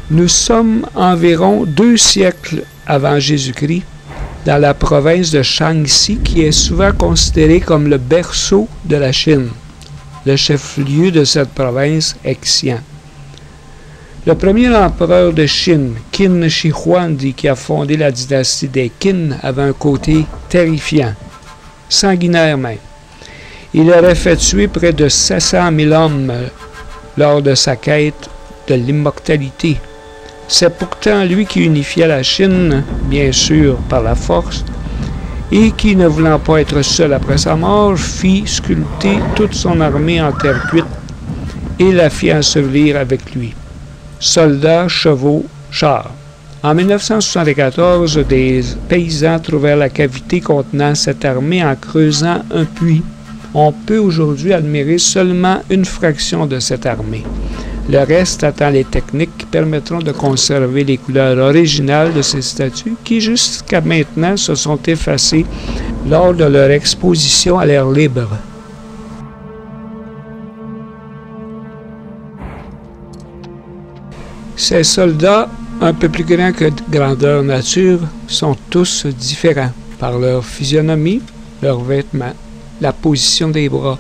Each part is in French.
Nous sommes environ 2 siècles avant Jésus-Christ dans la province de Shaanxi qui est souvent considérée comme le berceau de la Chine. Le chef-lieu de cette province est Xi'an. Le premier empereur de Chine, Qin Shi Huangdi, qui a fondé la dynastie des Qin, avait un côté terrifiant, sanguinaire même. Il aurait fait tuer près de 700 000 hommes lors de sa quête de l'immortalité. C'est pourtant lui qui unifiait la Chine, bien sûr par la force, et qui, ne voulant pas être seul après sa mort, fit sculpter toute son armée en terre cuite et la fit ensevelir avec lui. Soldats, chevaux, chars. En 1974, des paysans trouvèrent la cavité contenant cette armée en creusant un puits. On peut aujourd'hui admirer seulement une fraction de cette armée. Le reste attend les techniques qui permettront de conserver les couleurs originales de ces statues qui, jusqu'à maintenant, se sont effacées lors de leur exposition à l'air libre. Ces soldats, un peu plus grands que grandeur nature, sont tous différents par leur physionomie, leurs vêtements, la position des bras.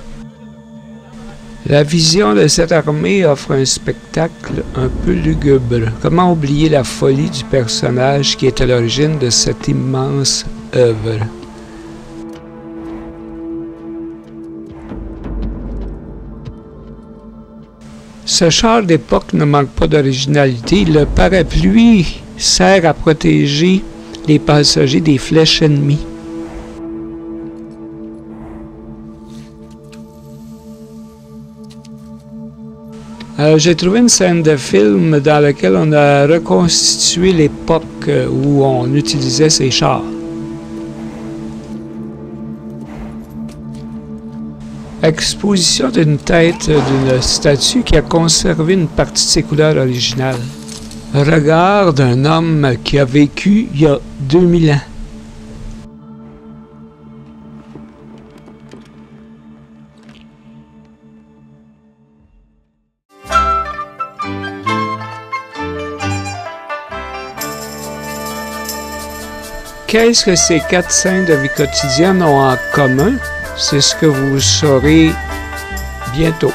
La vision de cette armée offre un spectacle un peu lugubre. Comment oublier la folie du personnage qui est à l'origine de cette immense œuvre? Ce char d'époque ne manque pas d'originalité. Le parapluie sert à protéger les passagers des flèches ennemies. J'ai trouvé une scène de film dans laquelle on a reconstitué l'époque où on utilisait ces chars. Exposition d'une tête d'une statue qui a conservé une partie de ses couleurs originales. Regard d'un homme qui a vécu il y a 2000 ans. Qu'est-ce que ces 4 scènes de vie quotidienne ont en commun? C'est ce que vous saurez bientôt.